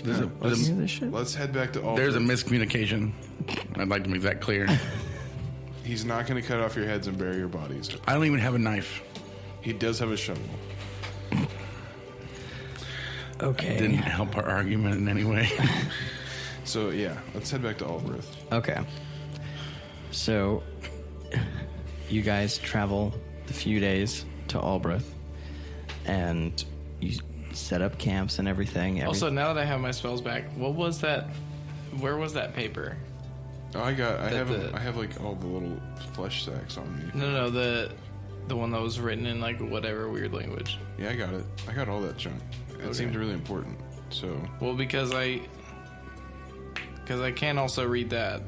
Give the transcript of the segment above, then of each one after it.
Let's head back to Albrecht. There's a miscommunication. I'd like to make that clear. He's not going to cut off your heads and bury your bodies. I don't even have a knife. He does have a shovel. Okay. It didn't help our argument in any way. So, yeah, let's head back to Albrecht. Okay. So, you guys travel the few days to Albrecht, and you set up camps and everything. Also, now that I have my spells back, what was that? Where was that paper? Oh, I have like all the little flesh sacks on me. No, the one that was written in like whatever weird language. Yeah, I got it. I got all that junk. It seemed really important. So, well, because I can also read that.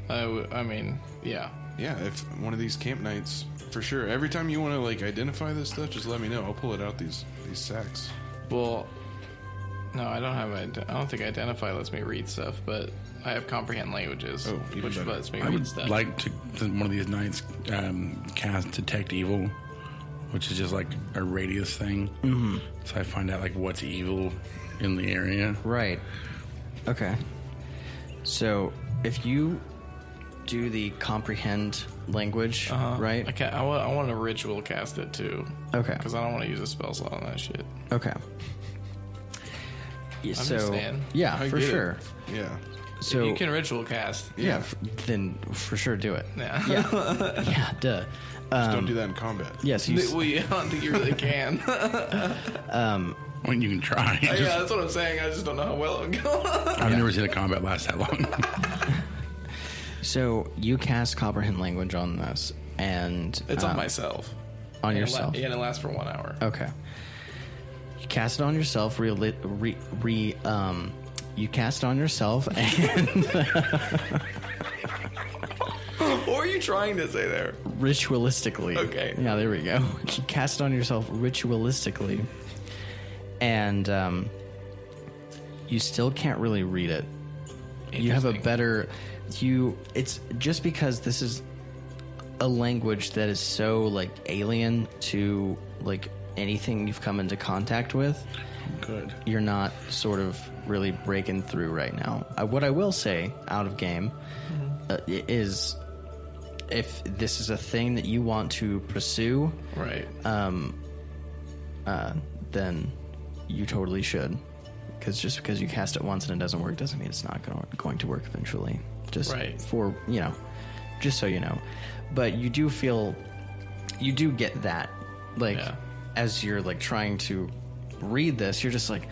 I mean, yeah. Yeah, if one of these camp nights, for sure. Every time you want to like identify this stuff, just let me know. I'll pull it out these sacks. Well, no, I don't have. I don't think identify lets me read stuff, but I have comprehend languages, which lets me read stuff. Like to one of these nights cast detect evil, which is just like a radius thing. Mm-hmm. So I find out like what's evil in the area. Right. Okay. So if you do the comprehend language, right? I want to ritual cast it too. Okay. Because I don't want to use a spell slot on that shit. Okay. Yeah, so saying. Yeah, for sure. It. Yeah. So if you can ritual cast. Yeah, then for sure do it. Yeah. Yeah, duh. Just don't do that in combat. Yes. I don't think you really can. I mean, you can try. Yeah, that's what I'm saying. I just don't know how well it would go. I've never seen a combat last that long. So you cast comprehend language on this, and it's on myself. On yourself. And it lasts for 1 hour. Okay. You cast it on yourself. You cast it on yourself, and what are you trying to say there? Ritualistically. Okay. Yeah, there we go. You cast it on yourself ritualistically, and you still can't really read it. You have a better. It's just because this is a language that is so like alien to like anything you've come into contact with. Good. You're not sort of really breaking through right now. What I will say out of game is if this is a thing that you want to pursue, right? Then you totally should. Because just because you cast it once and it doesn't work doesn't mean it's not going to work eventually. Just for, just so you know. But you do get that. Like, as you're, like, trying to read this, you're just like,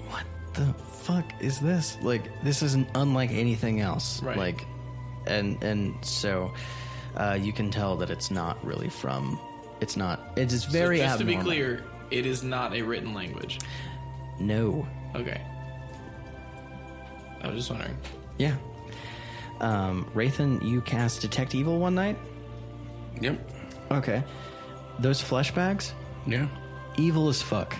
what the fuck is this? Like, this isn't unlike anything else. Right. Like, and so you can tell that it's not really from, it is very abnormal. So just to be clear, it is not a written language. No. Okay. I was just wondering. Yeah. Rathan, you cast Detect Evil one night? Yep. Okay. Those flesh bags? Yeah. Evil as fuck.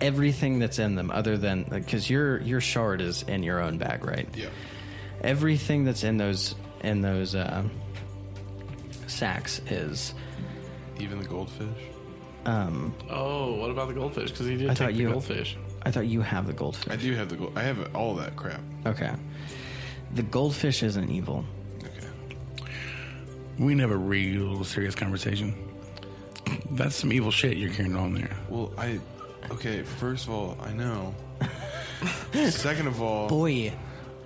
Everything that's in them, other than... Because your shard is in your own bag, right? Yeah. Everything that's in those sacks is... Even the goldfish? What about the goldfish? Because he did take the goldfish. I thought you have the goldfish. I do have the gold. I have all that crap. Okay. The goldfish isn't evil. Okay. We can have a real serious conversation. That's some evil shit you're carrying on there. Well, okay, first of all, I know. Second of all... Boy,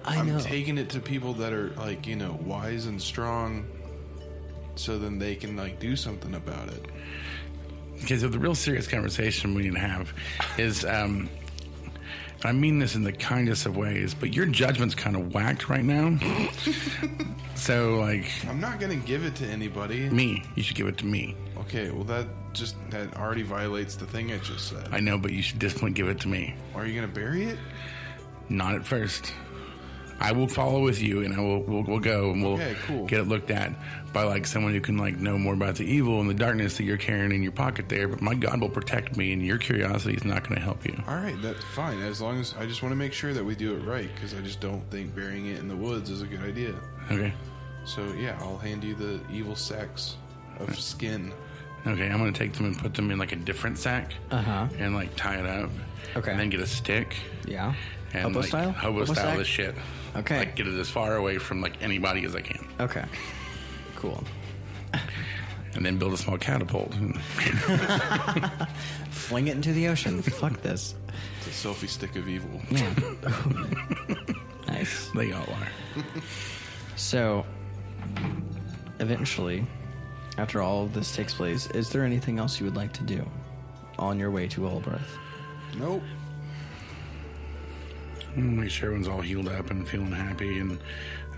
I'm taking it to people that are, like, wise and strong, so then they can, like, do something about it. Okay, so the real serious conversation we need to have is, I mean this in the kindest of ways, but your judgment's kind of whacked right now. So, like... I'm not going to give it to anybody. Me. You should give it to me. Okay, well, that already violates the thing I just said. I know, but you should definitely give it to me. Are you going to bury it? Not at first. I will follow with you, and we'll go, and we'll get it looked at by, like, someone who can, like, know more about the evil and the darkness that you're carrying in your pocket there. But my God will protect me, and your curiosity is not going to help you. All right, that's fine. As long as I just want to make sure that we do it right, because I just don't think burying it in the woods is a good idea. Okay. So, yeah, I'll hand you the evil sacks of skin. Okay, I'm going to take them and put them in like a different sack. And like tie it up. Okay. And then get a stick. Yeah. And Hobo like, style? Hobo style this shit. Okay. Like get it as far away from like anybody as I can. Okay. Cool. And then build a small catapult. Fling it into the ocean. Fuck this. It's a selfie stick of evil. Yeah. Nice. They all are. So, eventually, after all of this takes place, is there anything else you would like to do on your way to Albrecht? Nope. Make sure everyone's all healed up and feeling happy, and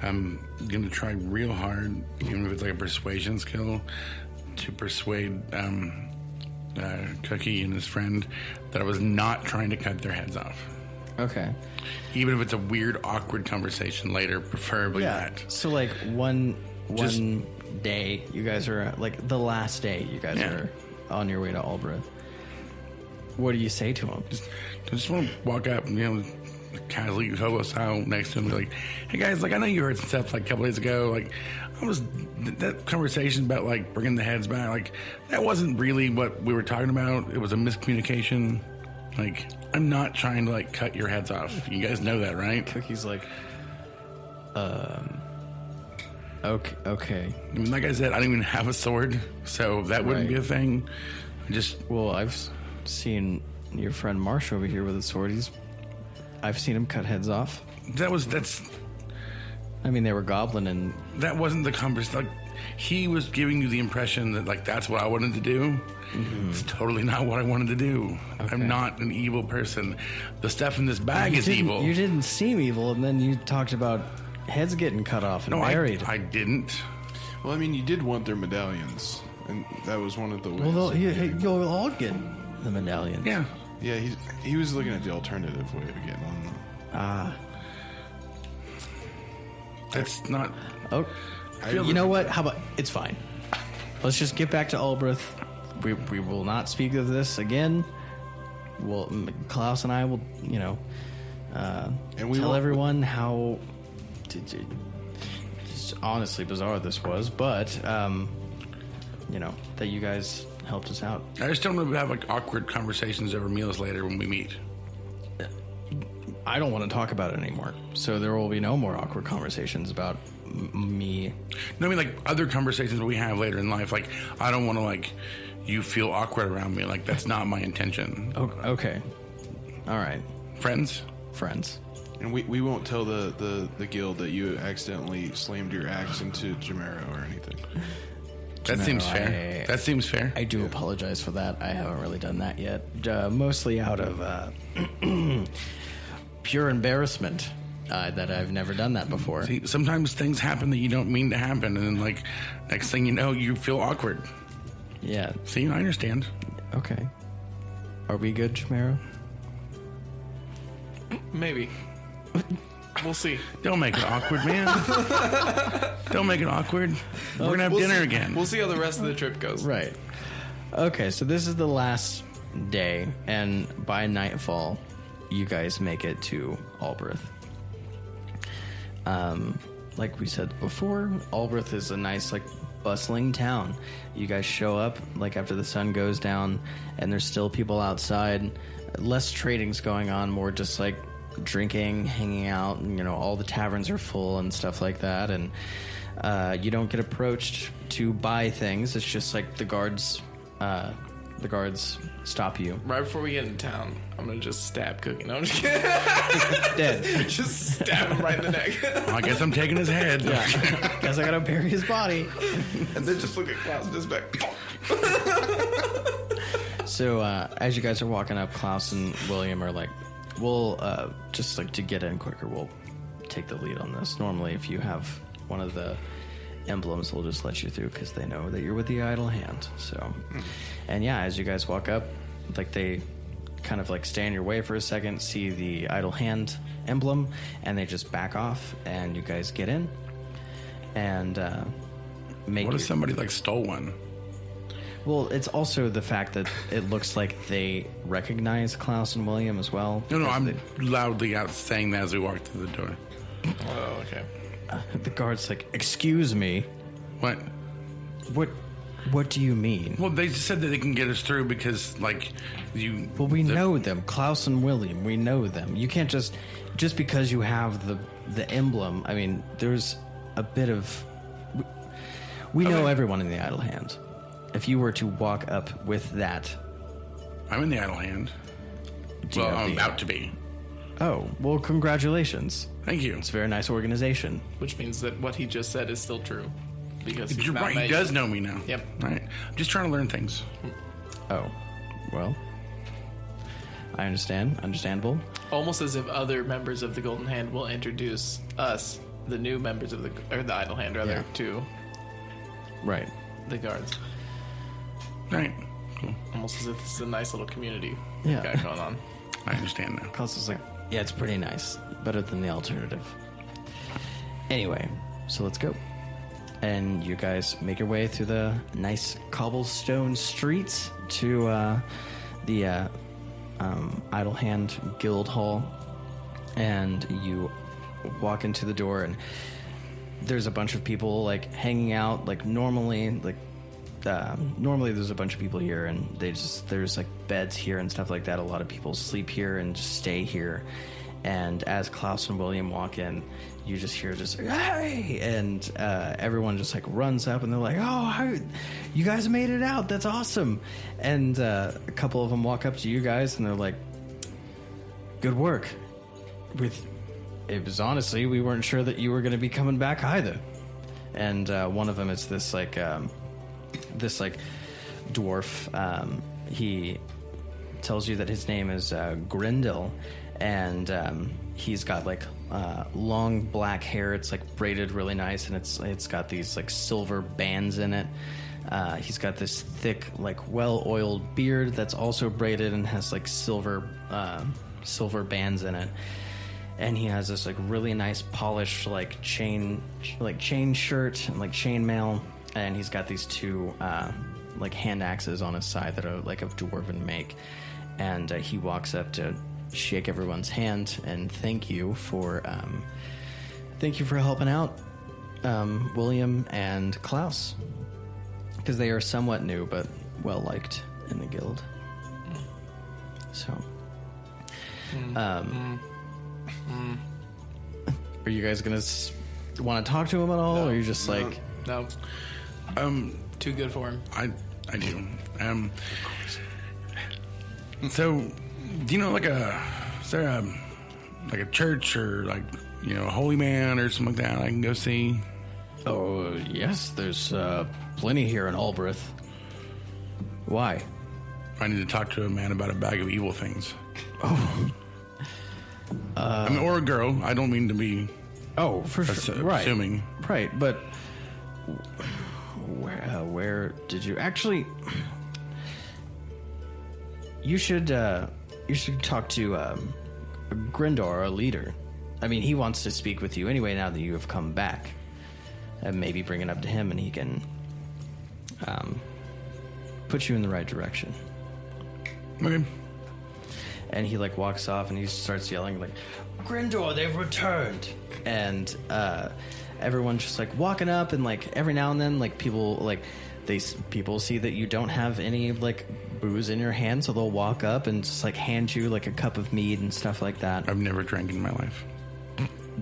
I'm going to try real hard, even if it's like a persuasion skill, to persuade Cookie and his friend that I was not trying to cut their heads off. Okay. Even if it's a weird, awkward conversation later, preferably that. So, like, one day, you guys are, like, the last day you guys are on your way to Albrecht. What do you say to him? Just want to walk up and, casually hobo style next to him, be like, "Hey guys, like I know you heard some stuff like a couple days ago. Like, that conversation about like bringing the heads back. Like, that wasn't really what we were talking about. It was a miscommunication. Like, I'm not trying to like cut your heads off. You guys know that, right?" Cookie's like, okay. I mean, like I said, I don't even have a sword, so that wouldn't be a thing. Well, I've seen your friend Marsh over here with a sword. I've seen him cut heads off. I mean, they were goblin and... That wasn't the conversation. Like, he was giving you the impression that, like, that's what I wanted to do. Mm-hmm. It's totally not what I wanted to do. Okay. I'm not an evil person. The stuff in this bag is evil. You didn't seem evil, and then you talked about heads getting cut off and buried. I didn't. Well, I mean, you did want their medallions, and that was one of the ways. Well, you'll all get the medallions. Yeah. Yeah, he was looking at the alternative way of getting on them. That's not... Oh, you know what? How about... It's fine. Let's just get back to Albrecht. We will not speak of this again. Klaus and I will, and tell everyone how... It's honestly bizarre this was, but, that you guys... helped us out. I just don't want to have like awkward conversations over meals later when we meet. I don't want to talk about it anymore. So there will be no more awkward conversations about me. No, I mean like other conversations we have later in life. Like I don't want to like you feel awkward around me. Like that's not my intention. Okay. All right. Friends. And we won't tell the guild that you accidentally slammed your axe into Jamero or anything. That seems fair. I do apologize for that. I haven't really done that yet. Mostly out of pure embarrassment that I've never done that before. See, sometimes things happen that you don't mean to happen, and then, like, next thing you know, you feel awkward. Yeah. See, I understand. Okay. Are we good, Jamero? Maybe. We'll see. Don't make it awkward, man. Don't make it awkward. We're going to have dinner again. We'll see how the rest of the trip goes. Right. Okay, so this is the last day, and by nightfall, you guys make it to Albrecht. Like we said before, Albrecht is a nice, like, bustling town. You guys show up, like, after the sun goes down, and there's still people outside. Less trading's going on, more just, like, drinking, hanging out, and, all the taverns are full and stuff like that, and you don't get approached to buy things. It's just like the guards stop you right before we get into town. I'm gonna just stab Cookie. No, I'm just kidding. Dead. Just stab him right in the neck. Well, I guess I'm taking his head. Yeah. Guess I gotta bury his body. And then just look at Klaus and just back. So as you guys are walking up, Klaus and William are like, we'll just like to get in quicker, we'll take the lead on this. Normally, if you have one of the emblems, they'll just let you through because they know that you're with the idle hand. So, and yeah, as you guys walk up, like they kind of like stay in your way for a second, see the idle hand emblem, and they just back off, and you guys get in. And what if somebody like stole one? Well, it's also the fact that it looks like they recognize Klaus and William as well. No, I'm loudly out saying that as we walk through the door. Oh, okay. The guard's like, "Excuse me." What? What do you mean? Well, they said that they can get us through because, like, you... Well, we know them. Klaus and William, we know them. You can't just because you have the emblem, I mean, there's a bit of... We know everyone in the Idle Hand. If you were to walk up with that... I'm in the Idle Hand. Well, I'm about to be. Oh, well, congratulations. Thank you. It's a very nice organization. Which means that what he just said is still true. Because you're right, he does know me now. Yep. Right. I'm just trying to learn things. Oh, well, I understand. Understandable. Almost as if other members of the Golden Hand will introduce us, the new members of the Idle Hand, rather, to right the guards. Right. Cool. Almost as if this is a nice little community Yeah. got going on. I understand now. Klaus is like, yeah, it's pretty nice. Better than the alternative. Anyway, so let's go. And you guys make your way through the nice cobblestone streets to the Idle Hand Guild Hall. And you walk into the door, and there's a bunch of people, like, hanging out. Like, normally there's a bunch of people here, and there's, like, beds here and stuff like that. A lot of people sleep here and just stay here. And as Klaus and William walk in, you just hear hey, and everyone just like runs up, and they're like, oh, you guys made it out, that's awesome. And a couple of them walk up to you guys, and they're like, good work. It was honestly, we weren't sure that you were going to be coming back either. And one of them is this dwarf. He tells you that his name is Grindel, and he's got like long black hair. It's like braided really nice, and it's got these like silver bands in it. He's got this thick, like well-oiled beard that's also braided and has like silver bands in it. And he has this like really nice polished like chain shirt and like chainmail, and he's got these two like hand axes on his side that are like of dwarven make. And he walks up to shake everyone's hand and thank you for helping out William and Klaus, because they are somewhat new but well liked in the guild. So, are you guys gonna want to talk to him at all, or are you just like no? Too good for him. I do. So, do you know is there a church or like, you know, a holy man or something like that I can go see? Oh, yes, there's plenty here in Albrith. Why? I need to talk to a man about a bag of evil things. Oh. I mean, or a girl. I don't mean to be... Oh, for sure. Right. Assuming. Right, but... Where did you... Actually... You should talk to Grindor, our leader. I mean, he wants to speak with you anyway now that you have come back. And maybe bring it up to him and he can put you in the right direction. Okay. And he like walks off and he starts yelling like, Grindor, they've returned. And everyone's just like walking up, and like every now and then like people see that you don't have any like booze in your hand, so they'll walk up and just like hand you like a cup of mead and stuff like that. I've never drank in my life.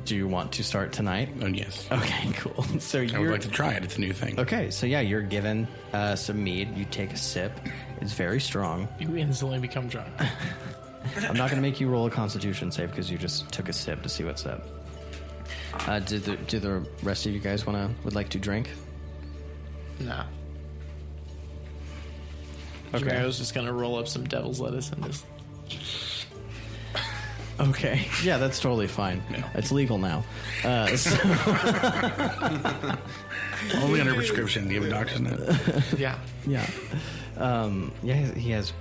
Do you want to start tonight? Oh, yes. Okay, cool. So I would like to try it. It's a new thing. Okay, so yeah, you're given some mead. You take a sip. It's very strong. You instantly become drunk. I'm not going to make you roll a Constitution save because you just took a sip to see what's up. Do the rest of you guys would like to drink? Nah. Okay. I was just gonna roll up some devil's lettuce and just. Okay. Yeah, that's totally fine. No. It's legal now. Only under prescription. Do you have a doctor's note? Yeah. Yeah. Yeah, he has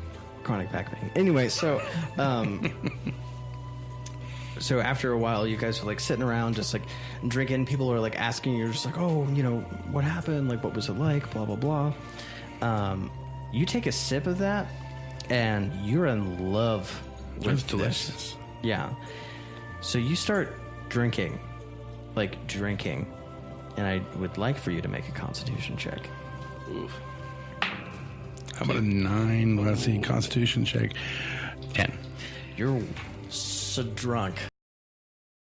chronic back pain. Anyway, so so after a while, you guys are like sitting around just like drinking. People are like asking you, just like, oh, you know, what happened? Like, what was it like? Blah, blah, blah. You take a sip of that, and you're in love with That's delicious. This. Yeah. So you start drinking. And I would like for you to make a Constitution check. Oof. How about a 9? Let's see. Constitution check. 10. You're so drunk